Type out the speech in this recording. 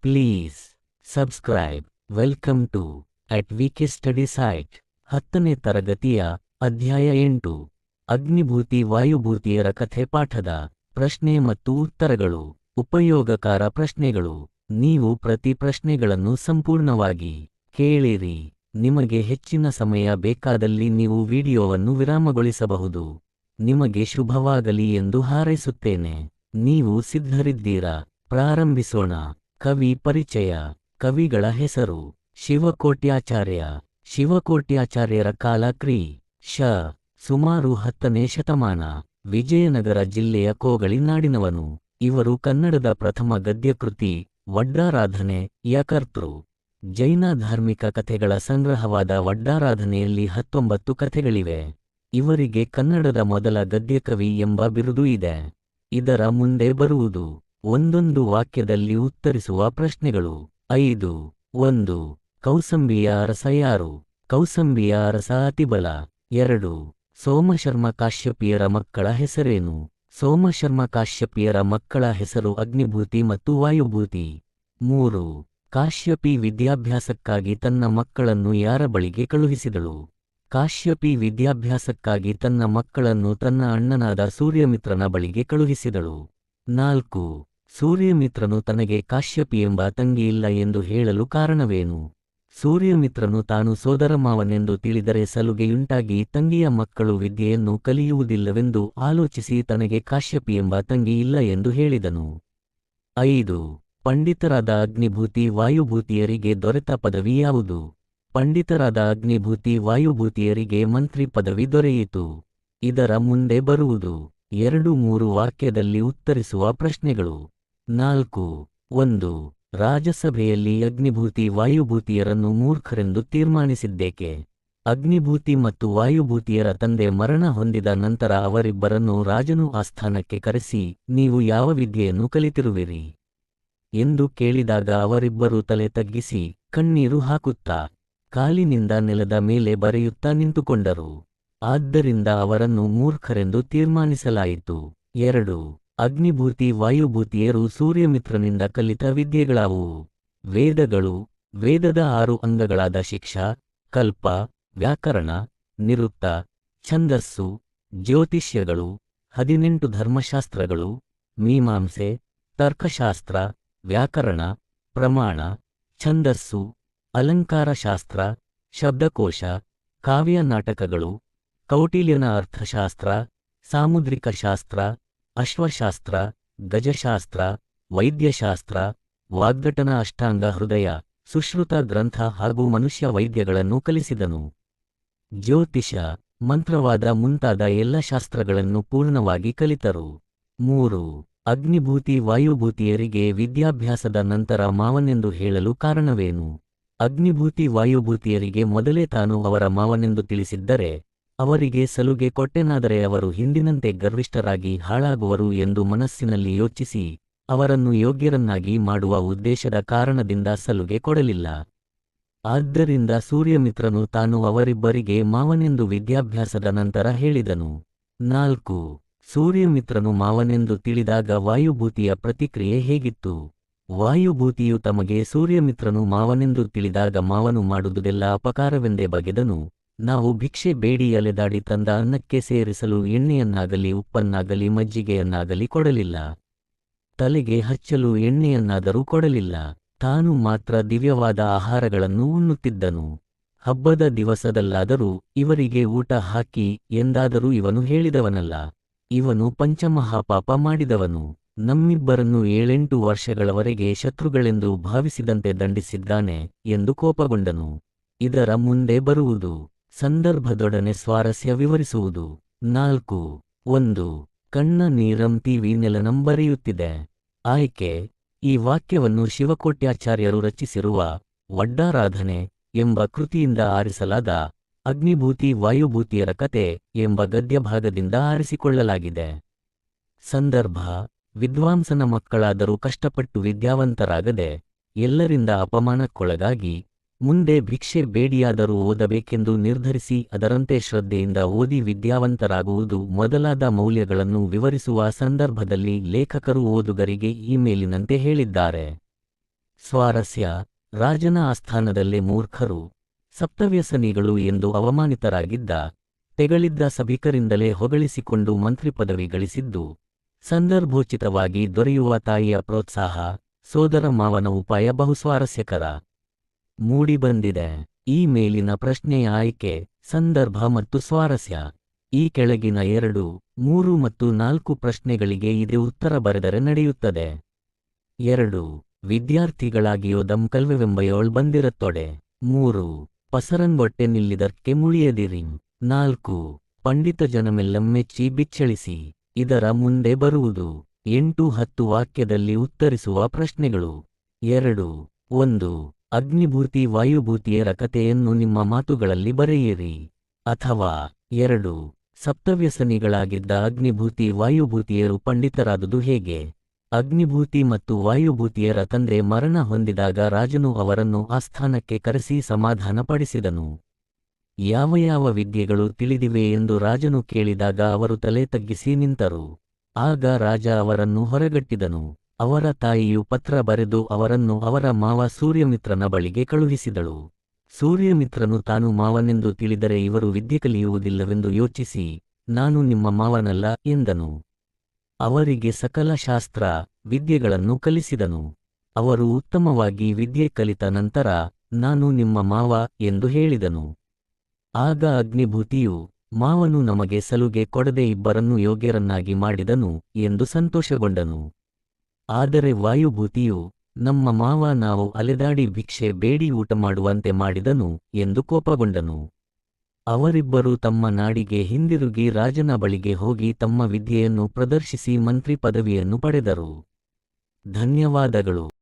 Please subscribe. Welcome to at VK study site. 10ನೇ ತರಗತಿಯ ಅಧ್ಯಾಯ 8 ಅಗ್ನಿಭೂತಿ ವಾಯುಭೂತಿಯರ ಕಥೆ ಪಾಠದ ಪ್ರಶ್ನೆ ಮತ್ತು ಉತ್ತರಗಳು. ಉಪಯೋಗಕಾರ ಪ್ರಶ್ನೆಗಳು. ನೀವು ಪ್ರತಿ ಪ್ರಶ್ನೆಗಳನ್ನು ಸಂಪೂರ್ಣವಾಗಿ ಕೇಳಿರಿ. ನಿಮಗೆ ಹೆಚ್ಚಿನ ಸಮಯ ಬೇಕಾದಲ್ಲಿ ನೀವು ವಿಡಿಯೋವನ್ನು ವಿರಾಮಗೊಳಿಸಬಹುದು. ನಿಮಗೆ ಶುಭವಾಗಲಿ ಎಂದು ಹಾರೈಸುತ್ತೇನೆ. ನೀವು ಸಿದ್ಧರಿದ್ದೀರಾ? ಪ್ರಾರಂಭಿಸೋಣ. ಕವಿ ಪರಿಚಯ. ಕವಿಗಳ ಹೆಸರು: ಶಿವಕೋಟ್ಯಾಚಾರ್ಯ. ಶಿವಕೋಟ್ಯಾಚಾರ್ಯರ ಕಾಲ ಕ್ರಿ. ಶ. ಸುಮಾರು 10ನೇ ಶತಮಾನ. ವಿಜಯನಗರ ಜಿಲ್ಲೆಯ ಕೋಗಳಿ ನಾಡಿನವನು. ಇವರು ಕನ್ನಡದ ಪ್ರಥಮ ಗದ್ಯಕೃತಿ ವಡ್ಡಾರಾಧನೆ ಯ ಕರ್ತೃ. ಜೈನ ಧಾರ್ಮಿಕ ಕಥೆಗಳ ಸಂಗ್ರಹವಾದ ವಡ್ಡಾರಾಧನೆಯಲ್ಲಿ 19 ಕಥೆಗಳಿವೆ. ಇವರಿಗೆ ಕನ್ನಡದ ಮೊದಲ ಗದ್ಯಕವಿ ಎಂಬ ಬಿರುದು ಇದೆ. ಇದರ ಮುಂದೆ ಬರುವುದು ಒಂದೊಂದು ವಾಕ್ಯದಲ್ಲಿ ಉತ್ತರಿಸುವ ಪ್ರಶ್ನೆಗಳು. 5. 1. ಕೌಸಂಬಿಯ ಅರಸ ಯಾರು? ಕೌಸಂಬಿಯ ಅರಸ ಅತಿಬಲ. 2. ಸೋಮಶರ್ಮ ಕಾಶ್ಯಪಿಯರ ಮಕ್ಕಳ ಹೆಸರೇನು? ಸೋಮಶರ್ಮ ಕಾಶ್ಯಪಿಯರ ಮಕ್ಕಳ ಹೆಸರು ಅಗ್ನಿಭೂತಿ ಮತ್ತು ವಾಯುಭೂತಿ. 3. ಕಾಶ್ಯಪಿ ವಿದ್ಯಾಭ್ಯಾಸಕ್ಕಾಗಿ ತನ್ನ ಮಕ್ಕಳನ್ನು ಯಾರ ಬಳಿಗೆ ಕಳುಹಿಸಿದಳು? ಕಾಶ್ಯಪಿ ವಿದ್ಯಾಭ್ಯಾಸಕ್ಕಾಗಿ ತನ್ನ ಮಕ್ಕಳನ್ನು ತನ್ನ ಅಣ್ಣನಾದ ಸೂರ್ಯಮಿತ್ರನ ಬಳಿಗೆ ಕಳುಹಿಸಿದಳು. 4. ಸೂರ್ಯಮಿತ್ರನು ತನಗೆ ಕಾಶ್ಯಪಿ ಎಂಬ ತಂಗಿ ಇಲ್ಲ ಎಂದು ಹೇಳಲು ಕಾರಣವೇನು? ಸೂರ್ಯಮಿತ್ರನು ತಾನು ಸೋದರಮಾವನೆಂದು ತಿಳಿದರೆ ಸಲುಗೆಯುಂಟಾಗಿ ತಂಗಿಯ ಮಕ್ಕಳು ವಿದ್ಯೆಯನ್ನು ಕಲಿಯುವುದಿಲ್ಲವೆಂದು ಆಲೋಚಿಸಿ ತನಗೆ ಕಾಶ್ಯಪಿ ಎಂಬ ತಂಗಿ ಇಲ್ಲ ಎಂದು ಹೇಳಿದನು. 5. ಪಂಡಿತರಾದ ಅಗ್ನಿಭೂತಿ ವಾಯುಭೂತಿಯರಿಗೆ ದೊರೆತ ಪದವಿ ಯಾವುದು? ಪಂಡಿತರಾದ ಅಗ್ನಿಭೂತಿ ವಾಯುಭೂತಿಯರಿಗೆ ಮಂತ್ರಿ ಪದವಿ ದೊರೆಯಿತು. ಇದರ ಮುಂದೆ ಬರುವುದು 2-3 ವಾಕ್ಯದಲ್ಲಿ ಉತ್ತರಿಸುವ ಪ್ರಶ್ನೆಗಳು. 4. 1. ರಾಜಸಭೆಯಲ್ಲಿ ಅಗ್ನಿಭೂತಿ ವಾಯುಭೂತಿಯರನ್ನು ಮೂರ್ಖರೆಂದು ತೀರ್ಮಾನಿಸಿದ್ದೇಕೆ? ಅಗ್ನಿಭೂತಿ ಮತ್ತು ವಾಯುಭೂತಿಯರ ತಂದೆ ಮರಣ ಹೊಂದಿದ ನಂತರ ಅವರಿಬ್ಬರನ್ನು ರಾಜನು ಆಸ್ಥಾನಕ್ಕೆ ಕರೆಸಿ, ನೀವು ಯಾವ ವಿದ್ಯೆಯನ್ನು ಕಲಿತಿರುವಿರಿ ಎಂದು ಕೇಳಿದಾಗ ಅವರಿಬ್ಬರೂ ತಲೆ ತಗ್ಗಿಸಿ ಕಣ್ಣೀರು ಹಾಕುತ್ತಾ ಕಾಲಿನಿಂದ ನೆಲದ ಮೇಲೆ ಬರೆಯುತ್ತಾ ನಿಂತುಕೊಂಡರು. ಆದ್ದರಿಂದ ಅವರನ್ನು ಮೂರ್ಖರೆಂದು ತೀರ್ಮಾನಿಸಲಾಯಿತು. 2. ಅಗ್ನಿಭೂತಿ ವಾಯುಭೂತಿಯರು ಸೂರ್ಯಮಿತ್ರನಿಂದ ಕಲಿತ ವಿದ್ಯೆಗಳಾವುವು? ವೇದಗಳು. ವೇದದ 6 ಅಂಗಗಳಾದ ಶಿಕ್ಷಾ, ಕಲ್ಪ, ವ್ಯಾಕರಣ, ನಿರುಕ್ತ, ಛಂದಸ್ಸು, ಜ್ಯೋತಿಷ್ಯಗಳು, 18 ಧರ್ಮಶಾಸ್ತ್ರಗಳು, ಮೀಮಾಂಸೆ, ತರ್ಕಶಾಸ್ತ್ರ, ವ್ಯಾಕರಣ, ಪ್ರಮಾಣ, ಛಂದಸ್ಸು, ಅಲಂಕಾರಶಾಸ್ತ್ರ, ಶಬ್ದಕೋಶ, ಕಾವ್ಯ ನಾಟಕಗಳು, ಕೌಟಿಲ್ಯನ ಅರ್ಥಶಾಸ್ತ್ರ, ಸಾಮುದ್ರಿಕ ಶಾಸ್ತ್ರ, ಅಶ್ವಶಾಸ್ತ್ರ, ಗಜಶಾಸ್ತ್ರ, ವೈದ್ಯಶಾಸ್ತ್ರ, ವಾಗ್ದಟನ ಅಷ್ಟಾಂಗ ಹೃದಯ, ಸುಶ್ರುತ ಗ್ರಂಥ ಹಾಗೂ ಮನುಷ್ಯ ವೈದ್ಯಗಳನ್ನು ಕಲಿಸಿದನು. ಜ್ಯೋತಿಷ, ಮಂತ್ರವಾದ ಮುಂತಾದ ಎಲ್ಲ ಶಾಸ್ತ್ರಗಳನ್ನು ಪೂರ್ಣವಾಗಿ ಕಲಿತರು. 3. ಅಗ್ನಿಭೂತಿ ವಾಯುಭೂತಿಯರಿಗೆ ವಿದ್ಯಾಭ್ಯಾಸದ ನಂತರ ಮಾವನೆಂದು ಹೇಳಲು ಕಾರಣವೇನು? ಅಗ್ನಿಭೂತಿ ವಾಯುಭೂತಿಯರಿಗೆ ಮೊದಲೇ ತಾನು ಅವರ ಮಾವನೆಂದು ತಿಳಿಸಿದ್ದರೆ ಅವರಿಗೆ ಸಲುಗೆ ಕೊಟ್ಟೆನಾದರೆ ಅವರು ಹಿಂದಿನಂತೆ ಗರ್ವಿಷ್ಠರಾಗಿ ಹಾಳಾಗುವರು ಎಂದು ಮನಸ್ಸಿನಲ್ಲಿ ಯೋಚಿಸಿ ಅವರನ್ನು ಯೋಗ್ಯರನ್ನಾಗಿ ಮಾಡುವ ಉದ್ದೇಶದ ಕಾರಣದಿಂದ ಸಲುಗೆ ಕೊಡಲಿಲ್ಲ. ಆದ್ದರಿಂದ ಸೂರ್ಯಮಿತ್ರನು ತಾನು ಅವರಿಬ್ಬರಿಗೆ ಮಾವನೆಂದು ವಿದ್ಯಾಭ್ಯಾಸದ ನಂತರ ಹೇಳಿದನು. 4. ಸೂರ್ಯಮಿತ್ರನು ಮಾವನೆಂದು ತಿಳಿದಾಗ ವಾಯುಭೂತಿಯ ಪ್ರತಿಕ್ರಿಯೆ ಹೇಗಿತ್ತು? ವಾಯುಭೂತಿಯು ತಮಗೆ ಸೂರ್ಯಮಿತ್ರನು ಮಾವನೆಂದು ತಿಳಿದಾಗ ಮಾವನು ಮಾಡುವುದೆಲ್ಲ ಅಪಕಾರವೆಂದೇ ಬಗೆದನು. ನಾವು ಭಿಕ್ಷೆ ಬೇಡಿ ಅಲೆದಾಡಿ ತಂದ ಅನ್ನಕ್ಕೆ ಸೇರಿಸಲು ಎಣ್ಣೆಯನ್ನಾಗಲಿ ಉಪ್ಪನ್ನಾಗಲಿ ಮಜ್ಜಿಗೆಯನ್ನಾಗಲಿ ಕೊಡಲಿಲ್ಲ. ತಲೆಗೆ ಹಚ್ಚಲು ಎಣ್ಣೆಯನ್ನಾದರೂ ಕೊಡಲಿಲ್ಲ. ತಾನು ಮಾತ್ರ ದಿವ್ಯವಾದ ಆಹಾರಗಳನ್ನು ಉಣ್ಣುತ್ತಿದ್ದನು. ಹಬ್ಬದ ದಿವಸದಲ್ಲಾದರೂ ಇವರಿಗೆ ಊಟ ಹಾಕಿ ಎಂದಾದರೂ ಇವನು ಹೇಳಿದವನಲ್ಲ. ಇವನು ಪಂಚಮಹಾಪಾಪ ಮಾಡಿದವನು. ನಮ್ಮಿಬ್ಬರನ್ನು 7-8 ವರ್ಷಗಳವರೆಗೆ ಶತ್ರುಗಳೆಂದು ಭಾವಿಸಿದಂತೆ ದಂಡಿಸಿದ್ದಾನೆ ಎಂದು ಕೋಪಗೊಂಡನು. ಇದರ ಮುಂದೆ ಬರುವುದು ಸಂದರ್ಭದೊಡನೆ ಸ್ವಾರಸ್ಯ ವಿವರಿಸುವುದು. 4. 1. ಕಣ್ಣ ನೀರಂತೀವಿ ನೆಲನಂ ಬರೆಯುತ್ತಿದೆ. ಆಯ್ಕೆ: ಈ ವಾಕ್ಯವನ್ನು ಶಿವಕೋಟ್ಯಾಚಾರ್ಯರು ರಚಿಸಿರುವ ವಡ್ಡಾರಾಧನೆ ಎಂಬ ಕೃತಿಯಿಂದ ಆರಿಸಲಾದ ಅಗ್ನಿಭೂತಿ ವಾಯುಭೂತಿಯರ ಕತೆ ಎಂಬ ಗದ್ಯಭಾಗದಿಂದ ಆರಿಸಿಕೊಳ್ಳಲಾಗಿದೆ. ಸಂದರ್ಭ: ವಿದ್ವಾಂಸನ ಮಕ್ಕಳಾದರೂ ಕಷ್ಟಪಟ್ಟು ವಿದ್ಯಾವಂತರಾಗದೆ ಎಲ್ಲರಿಂದ ಅಪಮಾನಕ್ಕೊಳಗಾಗಿ ಮುಂದೆ ಭಿಕ್ಷೆ ಬೇಡಿಯಾದರೂ ಓದಬೇಕೆಂದು ನಿರ್ಧರಿಸಿ ಅದರಂತೆ ಶ್ರದ್ಧೆಯಿಂದ ಓದಿ ವಿದ್ಯಾವಂತರಾಗುವುದು ಮೊದಲಾದ ಮೌಲ್ಯಗಳನ್ನು ವಿವರಿಸುವ ಸಂದರ್ಭದಲ್ಲಿ ಲೇಖಕರು ಓದುಗರಿಗೆ ಈ ಮೇಲಿನಂತೆ ಹೇಳಿದ್ದಾರೆ. ಸ್ವಾರಸ್ಯ, ರಾಜನ ಆಸ್ಥಾನದಲ್ಲೇ ಮೂರ್ಖರು, ಸಪ್ತವ್ಯಸನಿಗಳು ಎಂದು ಅವಮಾನಿತರಾಗಿದ್ದ, ತೆಗಳಿದ್ದ ಸಭಿಕರಿಂದಲೇ ಹೊಗಳಿಸಿಕೊಂಡು ಮಂತ್ರಿ ಪದವಿ ಗಳಿಸಿದ್ದು, ಸಂದರ್ಭೋಚಿತವಾಗಿ ದೊರೆಯುವ ತಾಯಿಯ ಪ್ರೋತ್ಸಾಹ, ಸೋದರ ಮಾವನ ಉಪಾಯ ಬಹು ಸ್ವಾರಸ್ಯಕರ ಮೂಡಿಬಂದಿದೆ. ಈ ಮೇಲಿನ ಪ್ರಶ್ನೆಯ ಆಯ್ಕೆ, ಸಂದರ್ಭ ಮತ್ತು ಸ್ವಾರಸ್ಯ. ಈ ಕೆಳಗಿನ 2, 3 ಮತ್ತು 4 ಪ್ರಶ್ನೆಗಳಿಗೆ ಇದೇ ಉತ್ತರ ಬರೆದರೆ ನಡೆಯುತ್ತದೆ. 2. ವಿದ್ಯಾರ್ಥಿಗಳಾಗಿಯೋ ಕಲ್ವೆವೆಂಬಯೋಳ್ ಬಂದಿರತ್ತೊಡೆ. 3. ಪಸರನ್ ಹೊಟ್ಟೆ ನಿಲ್ಲಿದರ್ಕೆ ಮುಳಿಯದಿರಿಂ. 4. ಪಂಡಿತ ಜನಮೆಲ್ಲಂ ಮೆಚ್ಚಿ ಬಿಚ್ಚಳಿಸಿ. ಇದರ ಮುಂದೆ ಬರುವುದು 8-10 ವಾಕ್ಯದಲ್ಲಿ ಉತ್ತರಿಸುವ ಪ್ರಶ್ನೆಗಳು. 2. 1. ಅಗ್ನಿಭೂತಿ ವಾಯುಭೂತಿಯರ ಕಥೆಯನ್ನು ನಿಮ್ಮ ಮಾತುಗಳಲ್ಲಿ ಬರೆಯಿರಿ. ಅಥವಾ 2. ಸಪ್ತವ್ಯಸನಿಗಳಾಗಿದ್ದ ಅಗ್ನಿಭೂತಿ ವಾಯುಭೂತಿಯರು ಪಂಡಿತರಾದುದು ಹೇಗೆ? ಅಗ್ನಿಭೂತಿ ಮತ್ತು ವಾಯುಭೂತಿಯರ ತಂದೆ ಮರಣ ಹೊಂದಿದಾಗ ರಾಜನು ಅವರನ್ನು ಆಸ್ಥಾನಕ್ಕೆ ಕರೆಸಿ ಸಮಾಧಾನಪಡಿಸಿದನು. ಯಾವ ಯಾವ ವಿದ್ಯೆಗಳು ತಿಳಿದಿವೆ ಎಂದು ರಾಜನು ಕೇಳಿದಾಗ ಅವರು ತಲೆ ತಗ್ಗಿಸಿ ನಿಂತರು. ಆಗ ರಾಜ ಅವರನ್ನು ಹೊರಗಟ್ಟಿದನು. ಅವರ ತಾಯಿಯು ಪತ್ರ ಬರೆದು ಅವರನ್ನು ಅವರ ಮಾವ ಸೂರ್ಯಮಿತ್ರನ ಬಳಿಗೆ ಕಳುಹಿಸಿದಳು. ಸೂರ್ಯಮಿತ್ರನು ತಾನು ಮಾವನೆಂದು ತಿಳಿದರೆ ಇವರು ವಿದ್ಯೆ ಕಲಿಯುವುದಿಲ್ಲವೆಂದು ಯೋಚಿಸಿ, ನಾನು ನಿಮ್ಮ ಮಾವನಲ್ಲ ಎಂದನು. ಅವರಿಗೆ ಸಕಲ ಶಾಸ್ತ್ರ, ವಿದ್ಯೆಗಳನ್ನು ಕಲಿಸಿದನು. ಅವರು ಉತ್ತಮವಾಗಿ ವಿದ್ಯೆ ಕಲಿತ ನಂತರ, ನಾನು ನಿಮ್ಮ ಮಾವ ಎಂದು ಹೇಳಿದನು. ಆಗ ಅಗ್ನಿಭೂತಿಯು, ಮಾವನು ನಮಗೆ ಸಲುಗೆ ಕೊಡದೆ ಇಬ್ಬರನ್ನು ಯೋಗ್ಯರನ್ನಾಗಿ ಮಾಡಿದನು ಎಂದು ಸಂತೋಷಗೊಂಡನು. ಆದರೆ ವಾಯುಭೂತಿಯು, ನಮ್ಮ ಮಾವ ನಾವು ಅಲೆದಾಡಿ ಭಿಕ್ಷೆ ಬೇಡಿ ಊಟ ಮಾಡುವಂತೆ ಮಾಡಿದನು ಎಂದು ಕೋಪಗೊಂಡನು. ಅವರಿಬ್ಬರೂ ತಮ್ಮ ನಾಡಿಗೆ ಹಿಂದಿರುಗಿ ರಾಜನ ಬಳಿಗೆ ಹೋಗಿ ತಮ್ಮ ವಿದ್ಯೆಯನ್ನು ಪ್ರದರ್ಶಿಸಿ ಮಂತ್ರಿ ಪದವಿಯನ್ನು ಪಡೆದರು. ಧನ್ಯವಾದಗಳು.